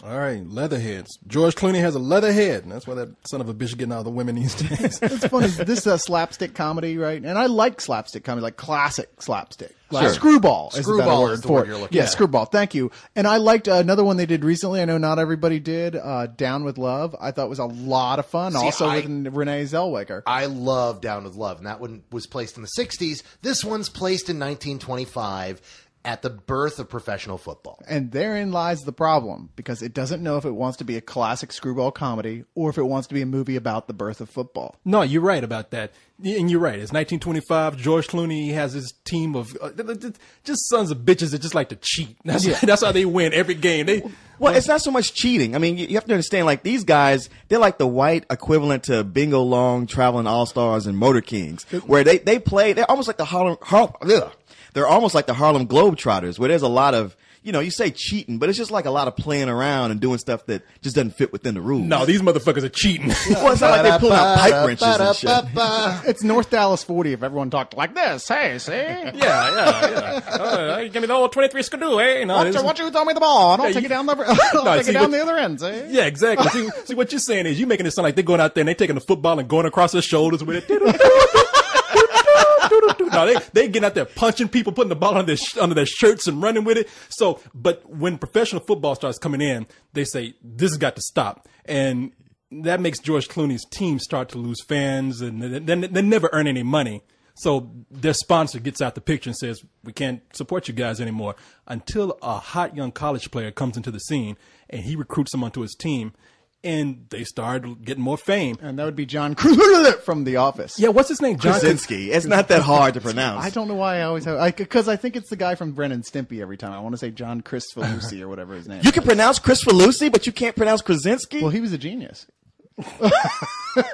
All right, Leatherheads. George Clooney has a leather head, and that's why that son of a bitch is getting all the women these days. It's funny. This is a slapstick comedy, right? And I like slapstick comedy, like classic slapstick. Like Sure. Screwball. Screwball is the word it. you're looking Yeah, at. Screwball. Thank you. And I liked another one they did recently. I know not everybody did. Down with Love. I thought was a lot of fun. Also with Renee Zellweger. I love Down with Love, and that one was placed in the 60s. This one's placed in 1925 at the birth of professional football. And therein lies the problem, because it doesn't know if it wants to be a classic screwball comedy or if it wants to be a movie about the birth of football. No, you're right about that. And you're right. It's 1925. George Clooney has his team of just sons of bitches that just like to cheat. That's how they win every game. Well, it's not so much cheating. I mean, you have to understand, like, these guys, they're like the white equivalent to Bingo Long, Traveling All-Stars, and Motor Kings, where they play, they're almost like the they're almost like the Harlem Globetrotters, where there's a lot of, you say cheating, but it's just like a lot of playing around and doing stuff that just doesn't fit within the rules. No, these motherfuckers are cheating. Well, it's not like they're pulling out pipe wrenches and shit. It's North Dallas 40 if everyone talked like this. Hey, see? Yeah. Give me the old 23 skidoo, eh? No, Watch you throw me the ball, and I'll take it down the other end, see? Yeah, exactly. See, what you're saying is you're making it sound like they're going out there and they're taking the football and going across their shoulders with it. No, they getting out there punching people, putting the ball under their shirts and running with it. So, but when professional football starts coming in, they say this has got to stop, and that makes George Clooney's team start to lose fans, and they never earn any money. So their sponsor gets out the picture and says, we can't support you guys anymore, until a hot young college player comes into the scene and he recruits them onto his team. And they started getting more fame. And that would be John from The Office. Yeah, what's his name? John Krasinski. It's not that hard to pronounce. I don't know why I always have... Because I think it's the guy from Bren and Stimpy every time. I want to say John Chrisfalusi or whatever his name You can pronounce Chrisfalusi, but you can't pronounce Krasinski? Well, he was a genius.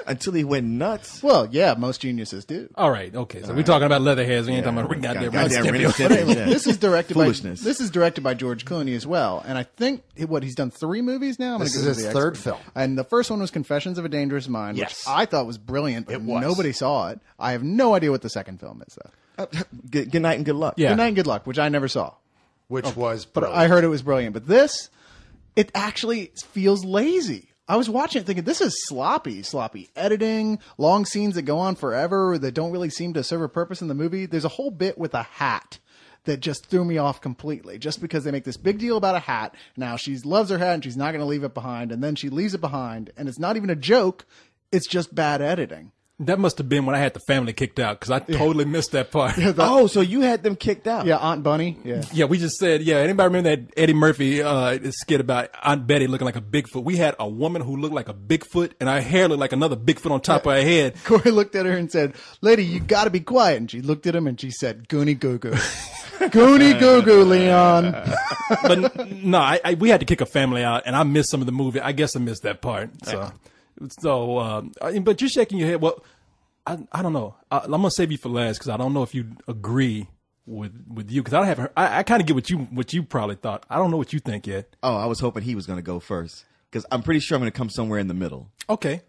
Until he went nuts. Well, yeah, most geniuses do. All right, okay. So we're talking about Leatherheads. We ain't talking about goddamn Ren and Stimpy. Stimpy. This is directed Foolishness. This is directed by George Clooney as well, and I think he's done 3 movies now. This is his third film, and the first one was Confessions of a Dangerous Mind, which I thought was brilliant, but It was. nobody saw it. I have no idea what the second film is, though. Good night and good luck. Yeah. Good Night and Good Luck, which I never saw, which was but brilliant. I heard it was brilliant. But this, it actually feels lazy. I was watching it thinking, this is sloppy editing, long scenes that go on forever that don't really seem to serve a purpose in the movie. There's a whole bit with a hat that just threw me off completely, just because they make this big deal about a hat. Now she loves her hat and she's not going to leave it behind, and then she leaves it behind, and it's not even a joke. It's just bad editing. That must have been when I had the family kicked out, because I totally missed that part. Oh, so you had them kicked out. Yeah, Aunt Bunny. Yeah. Yeah, we just said, anybody remember that Eddie Murphy skit about Aunt Betty looking like a Bigfoot? We had a woman who looked like a Bigfoot, and her hair looked like another Bigfoot on top of her head. Corey looked at her and said, "Lady, you got to be quiet." And she looked at him and she said, "Goonie goo goo." Goonie goo goo, Leon. But no, we had to kick a family out, and I missed some of the movie. I guess I missed that part. But you're shaking your head. Well, I don't know. I'm gonna save you for last, because I don't know if you agree with you, because I haven't. I kind of get what you probably thought. I don't know what you think yet. Oh, I was hoping he was going to go first, because I'm pretty sure I'm going to come somewhere in the middle. Okay.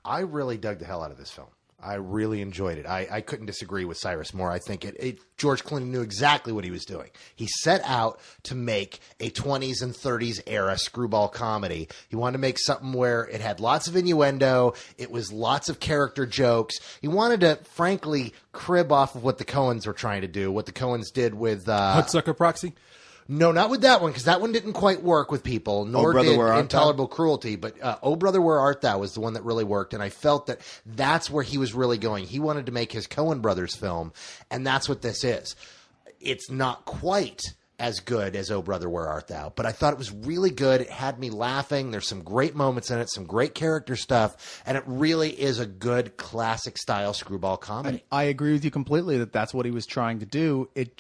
I really dug the hell out of this film. I really enjoyed it. I couldn't disagree with Cyrus more. I think George Clooney knew exactly what he was doing. He set out to make a 20s and 30s era screwball comedy. He wanted to make something where it had lots of innuendo. It was lots of character jokes. He wanted to, frankly, crib off of what the Coens were trying to do, what the Coens did with... Hudsucker Proxy? No, not with that one, because that one didn't quite work with people, nor did Intolerable Cruelty. But Oh, Brother, Where Art Thou was the one that really worked, and I felt that that's where he was really going. He wanted to make his Coen brothers film, and that's what this is. It's not quite as good as Oh Brother, Where Art Thou, but I thought it was really good. It had me laughing. There's some great moments in it, some great character stuff, and it really is a good classic style screwball comedy. And I agree with you completely that that's what he was trying to do. It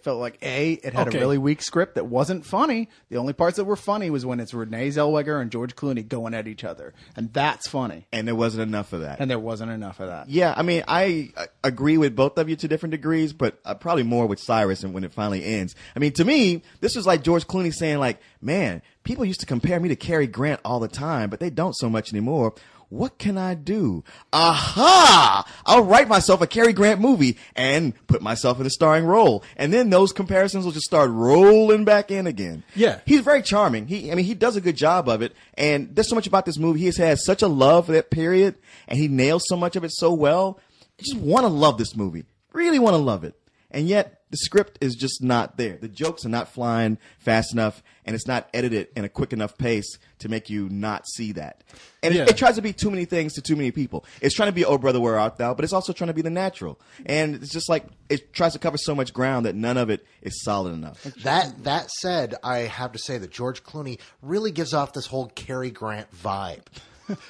felt like it had a really weak script that wasn't funny. The only parts that were funny was when it's Renee Zellweger and George Clooney going at each other, and that's funny. And there wasn't enough of that. Yeah, I mean, I agree with both of you to different degrees, but probably more with Cyrus and when it finally ends. I mean, to me, this was like George Clooney saying, like, man, people used to compare me to Cary Grant all the time, but they don't so much anymore. what can I do? Aha! I'll write myself a Cary Grant movie and put myself in a starring role. And then those comparisons will just start rolling back in again. Yeah. He's very charming. He does a good job of it. And there's so much about this movie. He has had such a love for that period, and he nails so much of it so well. You just want to love this movie. Really want to love it. And yet, the script is just not there. The jokes are not flying fast enough, and it's not edited in a quick enough pace to make you not see that. And it tries to be too many things to too many people. It's trying to be Oh Brother, Where Art Thou, but it's also trying to be the natural. And it's just like, it tries to cover so much ground that none of it is solid enough. That said, I have to say that George Clooney really gives off this whole Cary Grant vibe.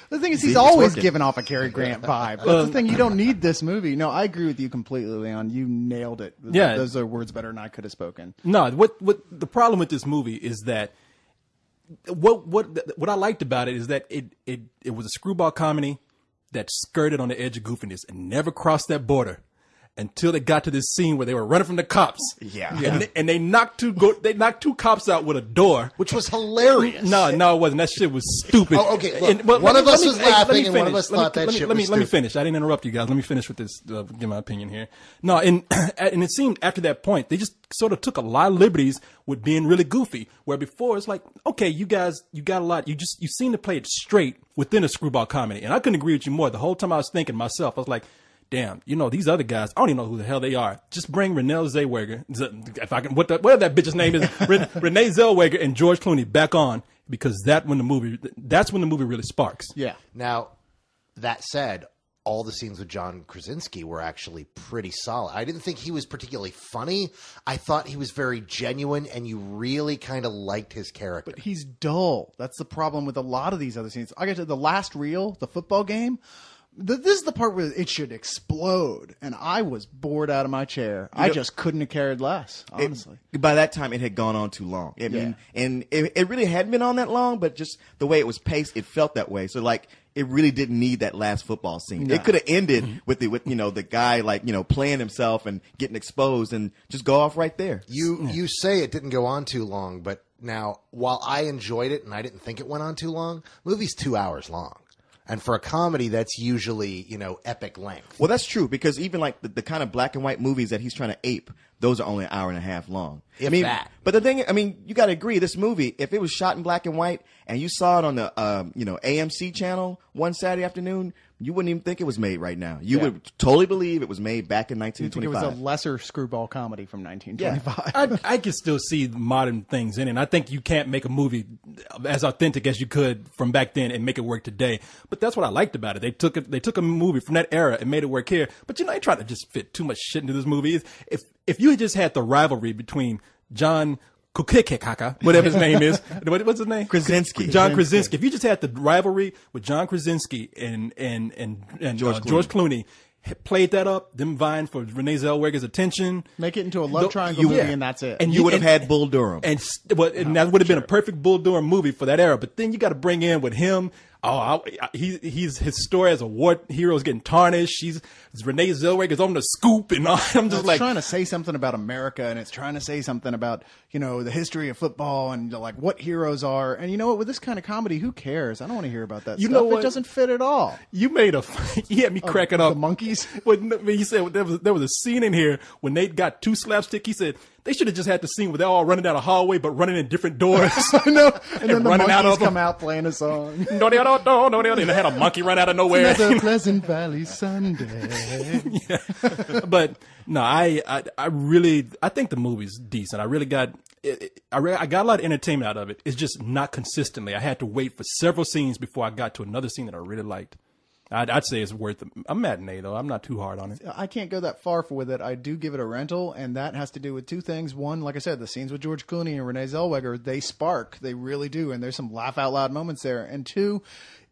The thing is, he's always given off a Cary Grant vibe. That's the thing. You don't need this movie. No, I agree with you completely, Leon. You nailed it. Yeah. Those are words better than I could have spoken. No, what the problem with this movie is that what I liked about it is that it was a screwball comedy that skirted on the edge of goofiness and never crossed that border until they got to this scene where they were running from the cops. Yeah. And they knocked two cops out with a door, which was hilarious. No, it wasn't. That shit was stupid. Oh, okay. Look, one of us was laughing, and one of us thought that shit was stupid. Let me finish. I didn't interrupt you guys. Let me finish with this. Give my opinion here. No, and it seemed after that point they just sort of took a lot of liberties with being really goofy. Where before it's like, okay, you guys, you got a lot. You seem to play it straight within a screwball comedy, and I couldn't agree with you more. The whole time I was thinking to myself, I was like, damn, these other guys, I don't even know who the hell they are. Just bring Renee Zellweger, if I can, whatever that bitch's name is, Renee Zellweger and George Clooney back on, because that's when the movie really sparks. Yeah. Now, that said, all the scenes with John Krasinski were actually pretty solid. I didn't think he was particularly funny. I thought he was very genuine, and you really kind of liked his character. But he's dull. That's the problem with a lot of these other scenes. I get to the last reel, the football game. This is the part where it should explode, and I was bored out of my chair. I just couldn't have cared less, honestly. By that time, it had gone on too long. I mean, and it really hadn't been on that long, but just the way it was paced, it felt that way. So, like, it really didn't need that last football scene. No. It could have ended with the guy playing himself and getting exposed, and just go off right there. You say it didn't go on too long, but now while I enjoyed it and I didn't think it went on too long, the movie's 2 hours long. And for a comedy, that's usually, epic length. Well, that's true, because even like the kind of black and white movies that he's trying to ape, those are only an hour and a half long. That. But the thing, you got to agree, this movie, if it was shot in black and white and you saw it on the, AMC channel one Saturday afternoon, you wouldn't even think it was made right now. You would totally believe it was made back in 1925. You think it was a lesser screwball comedy from 1925. Yeah. I can still see modern things in it. And I think you can't make a movie as authentic as you could from back then and make it work today. But that's what I liked about it. They took a movie from that era and made it work here. But they tried to just fit too much shit into this movie. If you had just had the rivalry between John Kukikikaka, whatever his name is. What's his name? Krasinski. John Krasinski. If you just had the rivalry with John Krasinski and George Clooney, played that up, them vying for Renee Zellweger's attention. Make it into a love triangle movie, and that's it. And you would have had Bull Durham. And that would have been a perfect Bull Durham movie for that era. But then you got to bring in with him. His story as a war hero is getting tarnished. Renee Zellweger's on the scoop, and I'm just trying to say something about America, and it's trying to say something about the history of football and like what heroes are. And you know what? With this kind of comedy, who cares? I don't want to hear about that. Stuff. It doesn't fit at all. You had me cracking up. The monkeys. When he said there was a scene in here when they got too slapstick. He said they should have just had the scene where they're all running down a hallway, but running in different doors. I know. And then the monkeys come out playing a song. No, and they had a monkey run out of nowhere. Another Pleasant Valley Sunday. Yeah. But no, I think the movie's decent. I really got I got a lot of entertainment out of it. It's just not consistently. I had to wait for several scenes before I got to another scene that I really liked. I'd say it's worth a matinee, though. I'm not too hard on it. I can't go that far with it. I do give it a rental, and that has to do with two things. One, like I said, the scenes with George Clooney and Renee Zellweger, they spark. They really do, and there's some laugh-out-loud moments there. And two,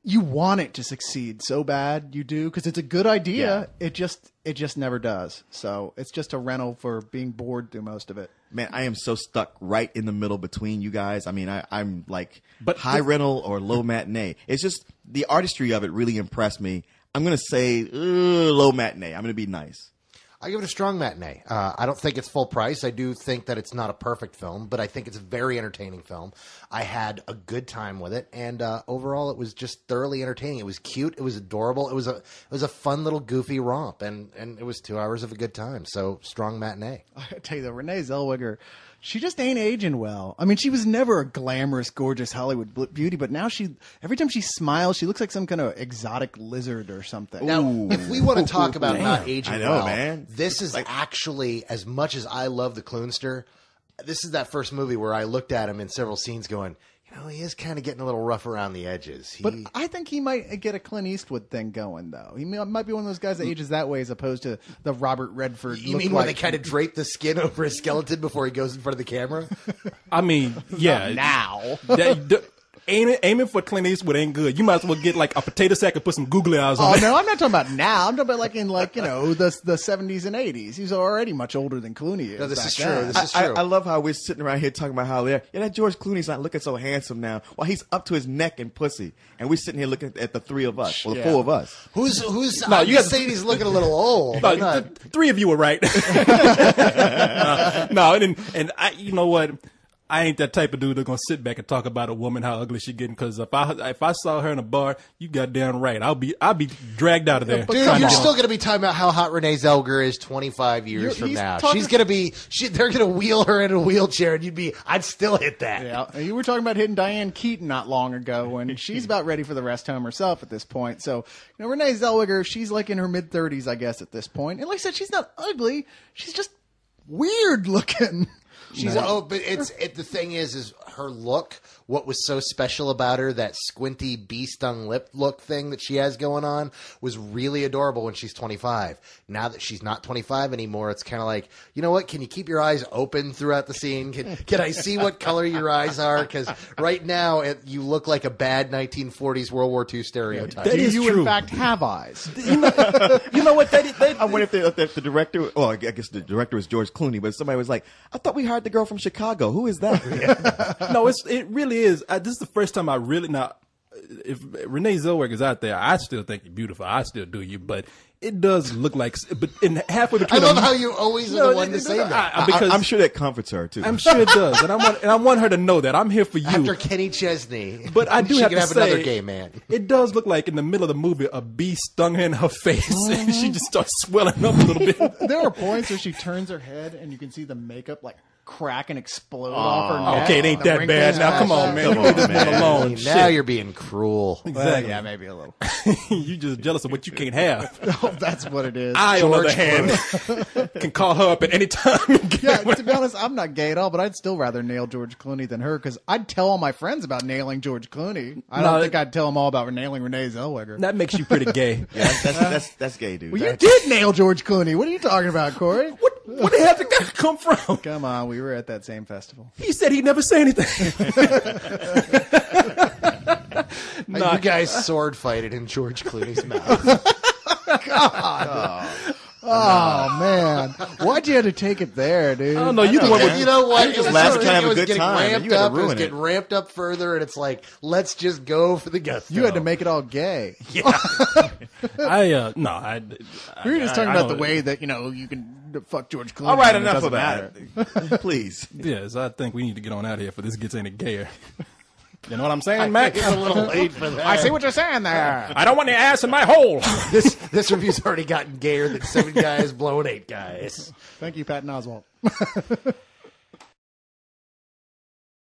you want it to succeed so bad, you do, because it's a good idea. Yeah. It just never does. So it's just a rental for being bored through most of it. Man, I am so stuck right in the middle between you guys. I mean, I'm like high rental or low matinee. It's just the artistry of it really impressed me. I'm going to say low matinee. I'm going to be nice. I give it a strong matinee. I don't think it's full price. I do think that it's not a perfect film, but I think it's a very entertaining film. I had a good time with it, and overall, it was just thoroughly entertaining. It was cute. It was adorable. It was a fun little goofy romp, and it was 2 hours of a good time. So strong matinee. I tell you though, Renee Zellweger, she just ain't aging well. I mean, she was never a glamorous, gorgeous Hollywood beauty, but now every time she smiles, she looks like some kind of exotic lizard or something. Now, if we want to talk about not aging I know, well, man. this is actually, as much as I love the Cloonster, this is that first movie where I looked at him in several scenes going, he is kind of getting a little rough around the edges. But I think he might get a Clint Eastwood thing going, though. He might be one of those guys that ages that way as opposed to the Robert Redford. You mean when they kind of drape the skin over his skeleton before he goes in front of the camera? I mean, yeah. Now. Aiming for Clint Eastwood ain't good. You might as well get like a potato sack and put some googly eyes on it. Oh, no, I'm not talking about now. I'm talking about in the 70s and 80s. He's already much older than Clooney is. No, this is true. then. This is true. I love how we're sitting around here talking about how that George Clooney's not looking so handsome now. Well, he's up to his neck in pussy, and we're sitting here looking at the three of us, the four of us. Who's? No, you guys saying he's looking a little old. No, the three of you were right. No, and I, you know what? I ain't that type of dude that's gonna sit back and talk about a woman how ugly she getting. Because if I saw her in a bar, you goddamn right, I'll be dragged out of there. Dude, you're still gonna be talking about how hot Renee Zellweger is 25 years from now. She's gonna be. They're gonna wheel her in a wheelchair, and I'd still hit that. Yeah, you were talking about hitting Diane Keaton not long ago, and she's about ready for the rest home herself at this point. So Renee Zellweger, she's like in her mid-30s, I guess, at this point. And like I said, she's not ugly. She's just weird looking. But the thing is her look. What was so special about her, that squinty bee stung lip look thing that she has going on, was really adorable when she's 25. Now that she's not 25 anymore, it's kind of like, you know what? Can you keep your eyes open throughout the scene? Can I see what color your eyes are? Because right now you look like a bad 1940s World War II stereotype. Do you in fact have eyes? You know what? I wonder if the director, well, I guess the director was George Clooney, but somebody was like, I thought we hired the girl from Chicago. Who is that? No, it really is. This is the first time I really if Renee Zellweger is out there, I still think you're beautiful. I still do you, but it does look like. But in halfway between, I love how you always are the one to say that. Because I'm sure that comforts her too. I'm sure it does, and I want her to know that I'm here for you. After Kenny Chesney, but I do have to say, another gay man. It does look like in the middle of the movie, a bee stung her in her face, and she just starts swelling up a little bit. There are points where she turns her head, and you can see the makeup crack and explode off her neck. Okay, it ain't that bad. Now, come on, man. Leave this one alone. Now you're being cruel. Exactly. Yeah, maybe a little. You just jealous of what you can't have. Oh, that's what it is. I, on the other hand, can call her up at any time. Yeah, to be honest, I'm not gay at all, but I'd still rather nail George Clooney than her, because I'd tell all my friends about nailing George Clooney. I don't think I'd tell them all about nailing Renee Zellweger. That makes you pretty gay. Yeah, that's gay, dude. Well, you did nail George Clooney. What are you talking about, Corey? Where the hell did that come from? Come on, we were at that same festival. He said he'd never say anything. You guys sword fighted in George Clooney's mouth. God. Oh, man. Why'd you have to take it there, dude? I don't know. You the one with, you know what? It was last time a good time. Ramped up. It was getting ramped up further, and it's like, let's just go for the gusto. You had to make it all gay. Yeah. We were just talking about the way that, you can fuck George Clooney. All right, enough of that. Please. Yes, I think we need to get on out of here before this gets any gayer. You know what I'm saying, Mac? It's a little late for that. I see what you're saying there. I don't want any ass in my hole. This review's already gotten gayer than 7 guys blowing 8 guys. Thank you, Patton Oswalt.